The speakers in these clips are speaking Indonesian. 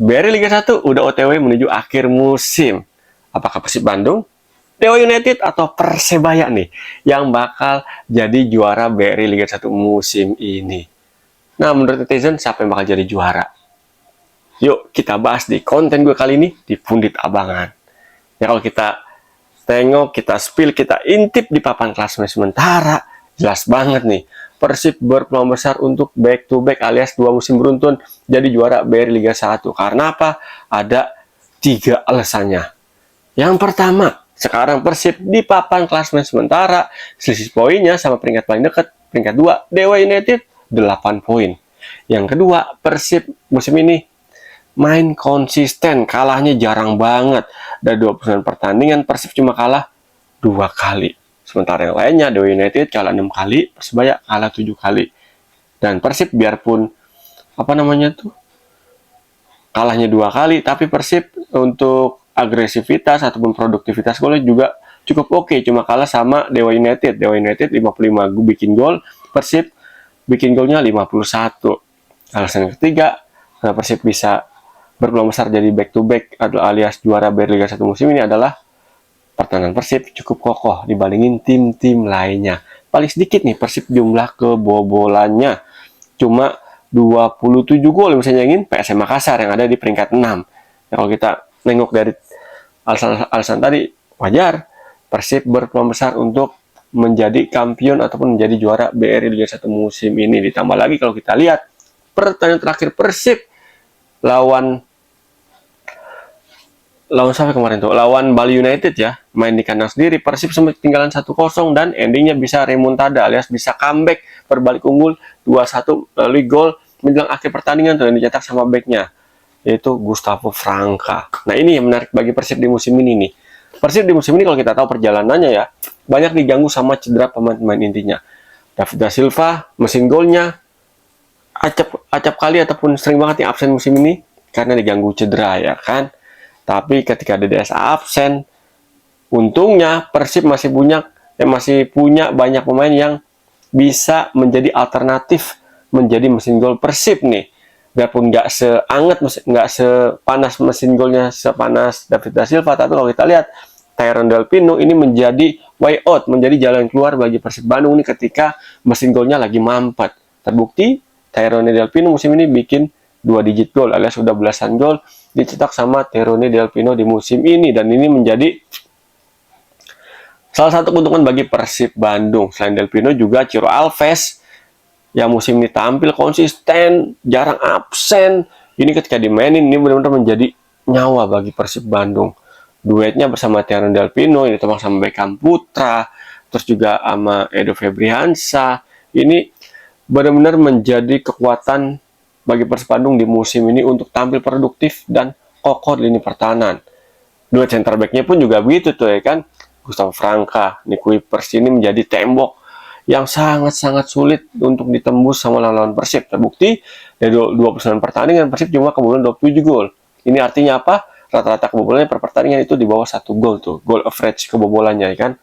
BRI Liga 1 udah OTW menuju akhir musim. Apakah Persib Bandung, Dewa United, atau Persebaya nih yang bakal jadi juara BRI Liga 1 musim ini? Nah, menurut netizen, siapa yang bakal jadi juara? Yuk kita bahas di konten gue kali ini di Pundit Abangan. Ya kalau kita tengok, kita spill, kita intip di papan klasemen sementara, jelas banget nih. Persib berpeluang besar untuk back to back alias 2 musim beruntun jadi juara BRI Liga 1. Karena apa? Ada 3 alasannya. Yang pertama, sekarang Persib di papan klasemen sementara, selisih poinnya sama peringkat paling dekat, peringkat 2, Dewa United 8 poin. Yang kedua, Persib musim ini main konsisten, kalahnya jarang banget. Dari 29 pertandingan, Persib cuma kalah 2 kali. Sementara yang lainnya, Dewa United kalah 6 kali, Persebaya kalah 7 kali. Dan Persib biarpun kalahnya 2 kali, tapi Persib untuk agresivitas ataupun produktivitas golnya juga cukup oke. Cuma kalah sama Dewa United. Dewa United 55 bikin gol, Persib bikin golnya 51. Alasan ketiga, karena Persib bisa berpeluang besar jadi back to back alias juara BRI Liga 1 musim ini adalah pertahanan Persib cukup kokoh dibandingin tim-tim lainnya. Paling sedikit nih Persib jumlah kebobolannya cuma 27 gol misalnya ingin PSM Makassar yang ada di peringkat 6. Ya, kalau kita nengok dari alasan tadi, wajar Persib berpeluang besar untuk menjadi kampion ataupun menjadi juara BRI Liga 1 musim ini. Ditambah lagi kalau kita lihat pertandingan terakhir Persib lawan siapa kemarin tuh? Lawan Bali United ya, main di kandang sendiri. Persib sempat ketinggalan 1-0 dan endingnya bisa remontada alias bisa comeback, berbalik unggul 2-1 melalui gol menjelang akhir pertandingan tuh yang dicetak sama backnya, yaitu Gustavo Franca. Nah, ini yang menarik bagi Persib di musim ini nih. Persib di musim ini kalau kita tahu perjalanannya ya, banyak diganggu sama cedera pemain-pemain intinya. David da Silva, mesin golnya acap kali ataupun sering banget yang absen musim ini karena diganggu cedera ya kan. Tapi ketika DDS absen, untungnya Persib masih punya banyak pemain yang bisa menjadi alternatif menjadi mesin gol Persib nih. Biarpun nggak sepanas mesin golnya sepanas David da Silva, tapi kalau kita lihat Tyrone Del Pino ini menjadi way out, menjadi jalan keluar bagi Persib Bandung nih ketika mesin golnya lagi mampet. Terbukti Tyrone Del Pino musim ini bikin 2 digit gol alias sudah belasan gol dicetak sama Tyrone Del Pino di musim ini, dan ini menjadi salah satu keuntungan bagi Persib Bandung. Selain Del Pino juga Ciro Alves yang musim ini tampil konsisten, jarang absen. Ini ketika dimainin ini benar-benar menjadi nyawa bagi Persib Bandung. Duetnya bersama Tyrone Del Pino, ini termasuk sama Beckham Putra, terus juga sama Edo Febriansa. Ini benar-benar menjadi kekuatan bagi Persib Bandung di musim ini untuk tampil produktif dan kokoh di lini pertahanan. Dua center back-nya pun juga begitu tuh ya kan. Gustavo Franca, Nick Kuipers ini menjadi tembok yang sangat-sangat sulit untuk ditembus sama lawan Persib. Terbukti dari 29 pertandingan Persib cuma kebobolan 27 gol. Ini artinya apa? Rata-rata kebobolannya per pertandingan itu di bawah 1 gol tuh. Goal average kebobolannya ya kan.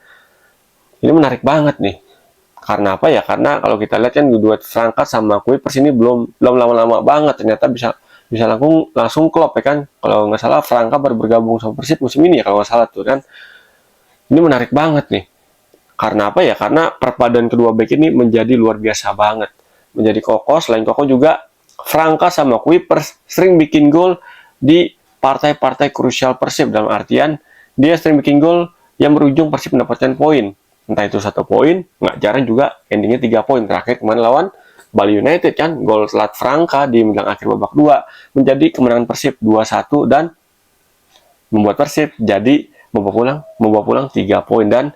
Ini menarik banget nih. Karena apa ya? Karena kalau kita lihat kan duet Franca sama Kuipers ini belum lama-lama banget, ternyata bisa langsung klop ya kan. Kalau nggak salah Franca baru bergabung sama Persib musim ini ya kalau nggak salah tuh kan. Ini menarik banget nih. Karena apa ya? Karena perpaduan kedua back ini menjadi luar biasa banget. Menjadi kokoh, selain kokoh juga Franca sama Kuipers sering bikin gol di partai-partai krusial Persib, dalam artian dia sering bikin gol yang berujung Persib mendapatkan poin. Entah itu 1 poin, nggak jarang juga endingnya 3 poin. Terakhir kemarin lawan Bali United kan, gol telat Franca di menjelang akhir babak 2 menjadi kemenangan Persib 2-1 dan membuat Persib jadi membawa pulang 3 poin dan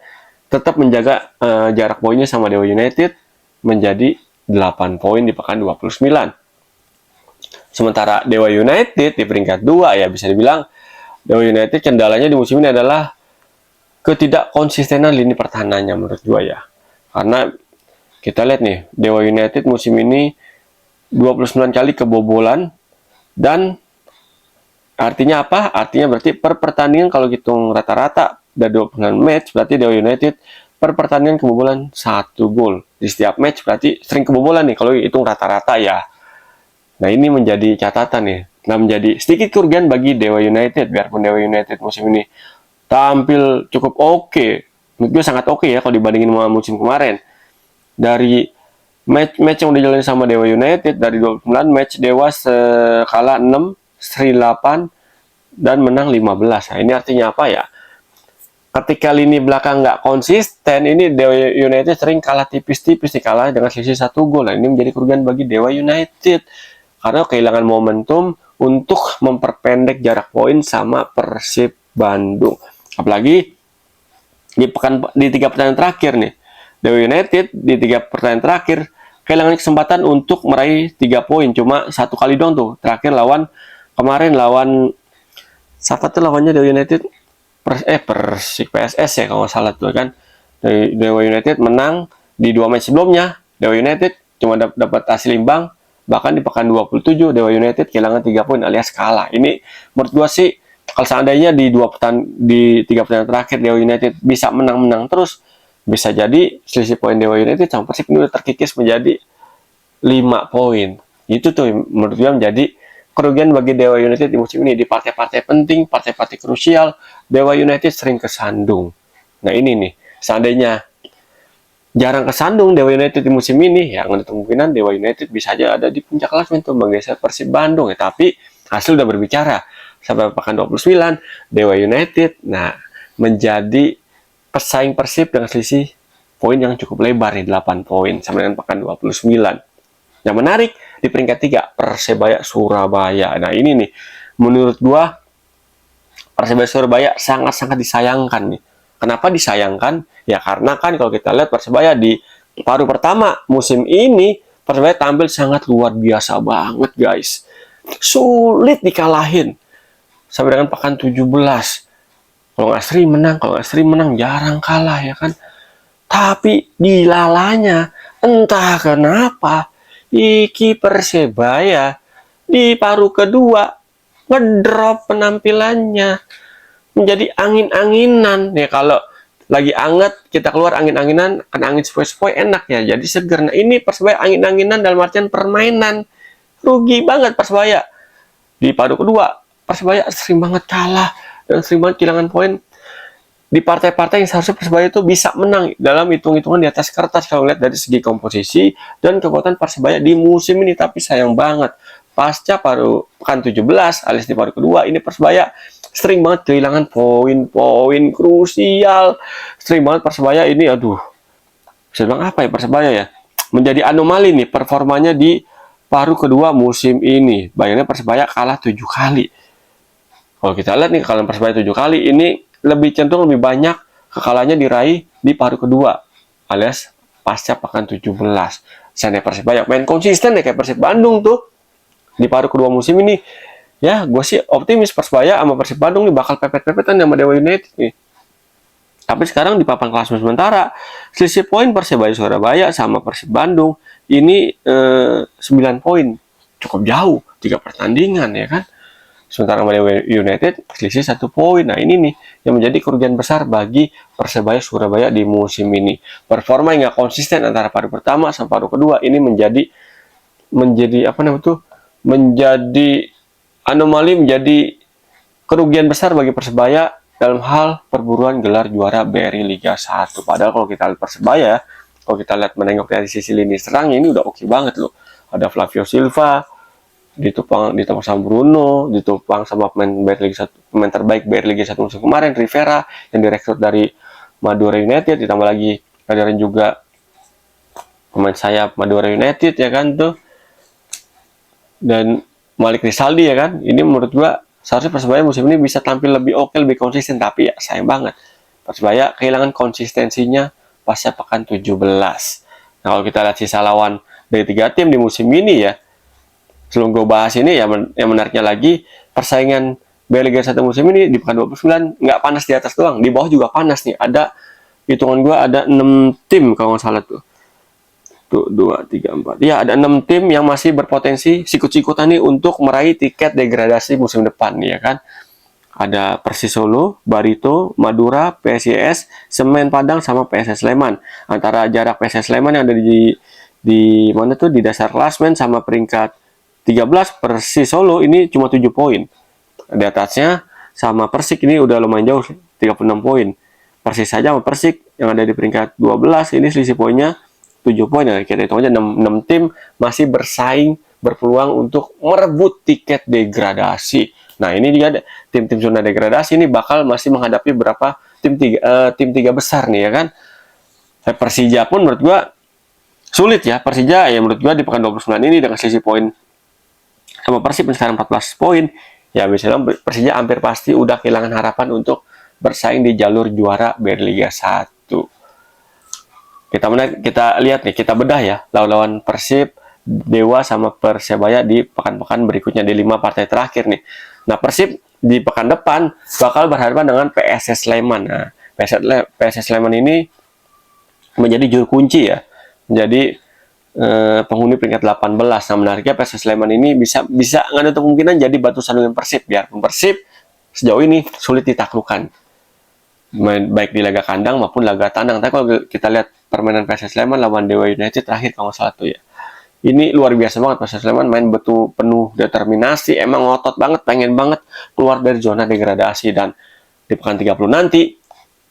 tetap menjaga jarak poinnya sama Dewa United menjadi 8 poin di pekan 29. Sementara Dewa United di peringkat 2 ya bisa dibilang Dewa United kendalanya di musim ini adalah ketidakkonsistenan lini pertahanannya menurut gua ya. Karena kita lihat nih, Dewa United musim ini 29 kali kebobolan dan artinya apa? Artinya berarti per pertandingan kalau hitung rata-rata dari 29 match berarti Dewa United per pertandingan kebobolan 1 gol. Di setiap match berarti sering kebobolan nih kalau hitung rata-rata ya. Nah, ini menjadi catatan nih. Nah, menjadi sedikit kerugian bagi Dewa United. Biarpun Dewa United musim ini tampil cukup oke, menurut gue sangat oke ya kalau dibandingin sama musim kemarin. Dari match yang udah jalani sama Dewa United, dari 29 match Dewa kalah 6, seri 8, dan menang 15. Nah, ini artinya apa ya? Ketika lini belakang nggak konsisten, ini Dewa United sering kalah tipis-tipis, kalah dengan selisih 1 gol. Nah, ini menjadi kerugian bagi Dewa United karena kehilangan momentum untuk memperpendek jarak poin sama Persib Bandung. Apalagi di 3 pertandingan terakhir nih, Dewa United di 3 pertandingan terakhir kehilangan kesempatan untuk meraih 3 poin, cuma 1 kali doang tuh. Terakhir kemarin lawan siapa tuh lawannya Dewa United? Persik PSS ya kalau nggak salah tuh kan. Dewa United menang di 2 match sebelumnya. Dewa United cuma dapat hasil imbang. Bahkan di pekan 27 Dewa United kehilangan 3 poin alias kalah. Ini menurut gua sih kalau seandainya di 3 pertandingan terakhir Dewa United bisa menang-menang terus, bisa jadi selisih poin Dewa United sama Persik ini udah terkikis menjadi 5 poin. Itu tuh menurut gua menjadi kerugian bagi Dewa United di musim ini. Di partai-partai penting, partai-partai krusial, Dewa United sering kesandung. Nah ini nih, seandainya jarang kesandung Dewa United di musim ini, ya ada kemungkinan Dewa United bisa aja ada di puncak klasemen untuk menggeser Persib Bandung ya. Tapi hasil udah berbicara. Sampai pekan 29, Dewa United menjadi pesaing Persib dengan selisih poin yang cukup lebar nih, 8 poin sama dengan pekan 29. Yang menarik di peringkat 3 Persebaya Surabaya. Nah ini nih menurut gua Persebaya Surabaya sangat-sangat disayangkan nih. Kenapa disayangkan? Ya karena kan kalau kita lihat Persebaya di paruh pertama musim ini, Persebaya tampil sangat luar biasa banget guys. Sulit dikalahin. Sampai dengan pekan 17. Kalau nggak seri menang, jarang kalah ya kan. Tapi dilalanya, entah kenapa, Iki Persebaya di paruh kedua ngedrop penampilannya menjadi angin-anginan. Ya kalau lagi anget kita keluar angin-anginan, kan angin sepoi-sepoi enak ya, jadi seger. Nah ini Persebaya angin-anginan dalam artian permainan. Rugi banget Persebaya. Di paruh kedua Persebaya sering banget kalah dan sering banget kehilangan poin di partai-partai yang seharusnya Persebaya itu bisa menang dalam hitung-hitungan di atas kertas kalau lihat dari segi komposisi dan kekuatan Persebaya di musim ini. Tapi sayang banget pasca pekan 17 alias di paruh kedua ini Persebaya sering banget kehilangan poin-poin krusial. Sering banget Persebaya ini bisa bilang apa ya, Persebaya ya menjadi anomali nih performanya di paruh kedua musim ini. Bayangnya Persebaya kalah 7 kali. Kalau kita lihat nih kekalahan Persebaya 7 kali ini lebih cenderung lebih banyak kekalahannya diraih di paruh kedua alias pasca pekan 17. Seandainya Persebaya main konsisten ya kayak Persib Bandung tuh di paruh kedua musim ini, ya gue sih optimis Persebaya sama Persib Bandung nih bakal pepet-pepetan sama Dewa United nih. Tapi sekarang di papan klasemen sementara selisih poin Persebaya Surabaya sama Persib Bandung ini 9 poin, cukup jauh 3 pertandingan ya kan. Sementara Dewa United selisih 1 poin. Nah ini nih yang menjadi kerugian besar bagi Persebaya Surabaya di musim ini. Performa yang nggak konsisten antara paruh pertama sama paruh kedua ini menjadi anomali, menjadi kerugian besar bagi Persebaya dalam hal perburuan gelar juara BRI Liga 1. Padahal kalau kita lihat Persebaya, kalau kita lihat menengok dari sisi lini serang ini udah oke banget loh. Ada Flavio Silva, ditopang sama Bruno, ditopang sama pemain terbaik BRI Liga 1 musim kemarin, Rivera yang direkrut dari Madura United, ditambah lagi ada juga pemain sayap Madura United ya kan tuh, dan Malik Rizaldi ya kan. Ini menurut gua seharusnya Persebaya musim ini bisa tampil lebih oke, lebih konsisten, tapi ya sayang banget Persebaya kehilangan konsistensinya pasca pekan 17. Nah kalau kita lihat sisa lawan dari 3 tim di musim ini ya, sebelum gue bahas ini ya, yang menariknya lagi persaingan BRI Liga 1 musim ini di pekan 29 nggak panas di atas doang, di bawah juga panas nih. Ada hitungan gue ada 6 tim kalau nggak salah tuh 2, 3, 4 ya, ada 6 tim yang masih berpotensi sikut-sikutan nih untuk meraih tiket degradasi musim depan nih ya kan. Ada Persis Solo, Barito, Madura, PSIS, Semen Padang sama PSS Sleman. Antara jarak PSS Sleman yang ada di mana tuh di dasar klasemen sama peringkat 13 Persis Solo ini cuma 7 poin. Di atasnya sama Persik ini udah lumayan jauh, 36 poin. Persis saja sama Persik yang ada di peringkat 12 ini selisih poinnya 7 poin. Nah, kita hitung aja 6 tim masih bersaing, berpeluang untuk merebut tiket degradasi. Nah, ini juga tim-tim zona degradasi ini bakal masih menghadapi berapa tim tiga besar nih ya kan. Persija pun menurut gua sulit ya. Persija ya menurut gua di pekan 29 ini dengan selisih poin sama Persib sekarang 14 poin, ya bisa bilang Persija hampir pasti udah kehilangan harapan untuk bersaing di jalur juara Berliga 1. Kita lihat nih, kita bedah ya lawan Persib, Dewa sama Persebaya di pekan-pekan berikutnya di 5 partai terakhir nih. Nah, Persib di pekan depan bakal berhadapan dengan PSS Sleman. Nah, PSS Sleman ini menjadi juru kunci ya. Menjadi penghuni peringkat 18. Nah, menariknya PSS Sleman ini bisa nggak ada kemungkinan jadi batu sandungan Persib, biarpun Persib sejauh ini sulit ditaklukkan, baik di laga kandang maupun laga tandang. Tapi kalau kita lihat permainan PSS Sleman lawan Dewa United terakhir kalau nggak salah tuh ya, ini luar biasa banget. PSS Sleman main betul penuh determinasi, emang ngotot banget, pengen banget keluar dari zona degradasi. Dan di pekan 30 nanti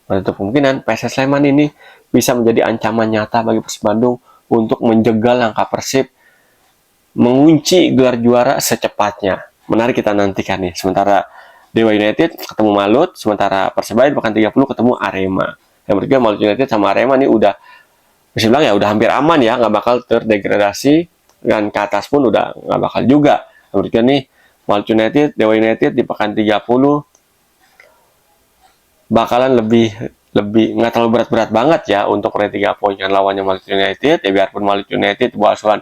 ada kemungkinan PSS Sleman ini bisa menjadi ancaman nyata bagi Persib Bandung untuk menjegal langkah Persib mengunci gelar juara secepatnya. Menarik kita nantikan nih. Sementara Dewa United ketemu Malut, sementara Persebaya di pekan 30 ketemu Arema. Yang berikutnya Malut United sama Arema ini udah bisa bilang ya udah hampir aman ya, nggak bakal terdegradasi, dan ke atas pun udah nggak bakal juga. Yang berikutnya nih Malut United, Dewa United di pekan 30 bakalan lebih nggak terlalu berat-berat banget ya untuk meraih 3 poin kan lawannya Malut United. Ya biarpun Malut United buat asuhan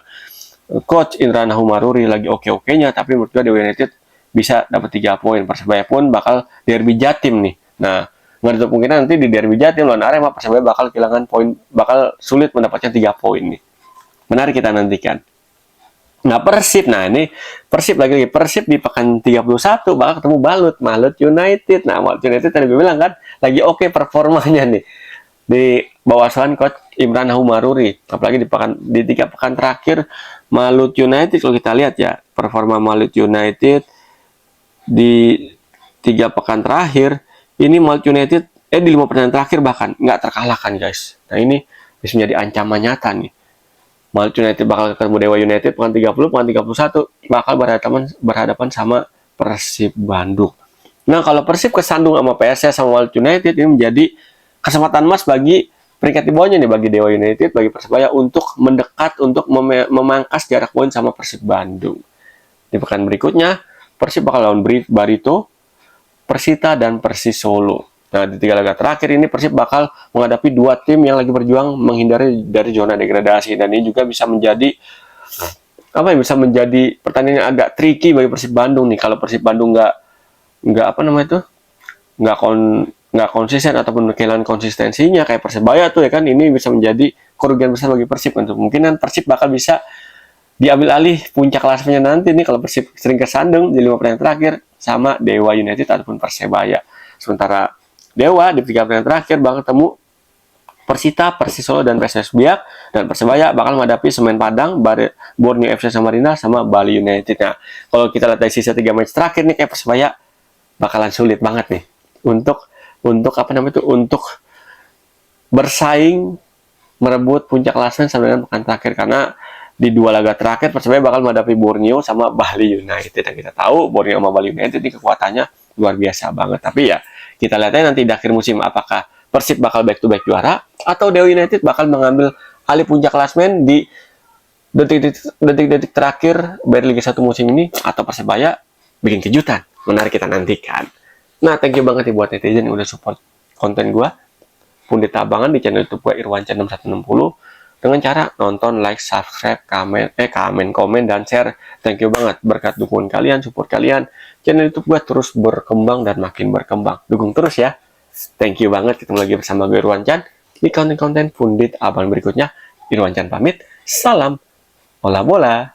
Coach Indra Nahumaruri lagi oke-okenya, tapi menurut gue Dewa United bisa dapat 3 poin. Persebaya pun bakal derby Jatim nih. Nah, nggak ada kemungkinan nanti di derby Jatim lawan Arema Persebaya bakal kehilangan poin, bakal sulit mendapatkan 3 poin nih. Menarik kita nantikan. Nah, Persib, nah ini Persib lagi Persib di pekan 31 bakal ketemu Malut United. Nah, Malut United tadi gue bilang kan lagi oke performanya nih di bawah asuhan Coach Imran Humaruri. Apalagi di 3 pekan terakhir Malut United, kalau kita lihat ya performa Malut United di 3 pekan terakhir ini, Malut United di 5 pertandingan terakhir bahkan nggak terkalahkan guys. Nah, ini bisa menjadi ancaman nyata nih. Malut United bakal ketemu Dewa United pekan 30, pekan 31 bakal berhadapan sama Persib Bandung. Nah, kalau Persib kesandung sama PSS sama Malut United, ini menjadi kesempatan emas bagi peringkat di bawahnya nih, bagi Dewa United, bagi Persebaya untuk mendekat, untuk memangkas jarak poin sama Persib Bandung. Di pekan berikutnya, Persib bakal lawan Barito, Persita, dan Persis Solo. Nah, di 3 laga terakhir ini Persib bakal menghadapi 2 tim yang lagi berjuang menghindari dari zona degradasi, dan ini juga bisa menjadi pertandingan yang agak tricky bagi Persib Bandung nih. Kalau Persib Bandung nggak konsisten ataupun kehilangan konsistensinya kayak Persebaya tuh ya kan, ini bisa menjadi kerugian besar bagi Persib. Untuk kemungkinan Persib bakal bisa diambil alih puncak klasemennya nanti nih kalau Persib sering kesandung di 5 pertandingan terakhir sama Dewa United ataupun Persebaya. Sementara Dewa di 3 pertandingan terakhir bakal ketemu Persita, Persis Solo, dan PSS Biak, dan Persebaya bakal menghadapi Semen Padang, Borneo FC Samarinda, sama Bali United. Nah, kalau kita lihat dari sisa 3 match terakhir nih kayak Persebaya bakalan sulit banget nih untuk bersaing merebut puncak klasemen sampai dengan pekan terakhir, karena di 2 laga terakhir Persebaya bakal menghadapi Borneo sama Bali United. Dan kita tahu Borneo sama Bali United ini kekuatannya luar biasa banget. Tapi ya kita lihat aja nanti di akhir musim apakah Persib bakal back to back juara atau Dewa United bakal mengambil alih puncak klasemen di detik-detik terakhir Berliga 1 musim ini, atau Persebaya bikin kejutan. Menarik kita nantikan. Nah, thank you banget nih buat netizen yang udah support konten gua Pundit Abangan di channel YouTube gua Irwansyah 6160 dengan cara nonton, like, subscribe, komen, dan share. Thank you banget, berkat dukungan kalian, support kalian, channel YouTube gue terus berkembang dan makin berkembang. Dukung terus ya. Thank you banget, ketemu lagi bersama gue Irwansyah di konten-konten Pundit Abangan berikutnya. Irwansyah pamit, salam bola bola.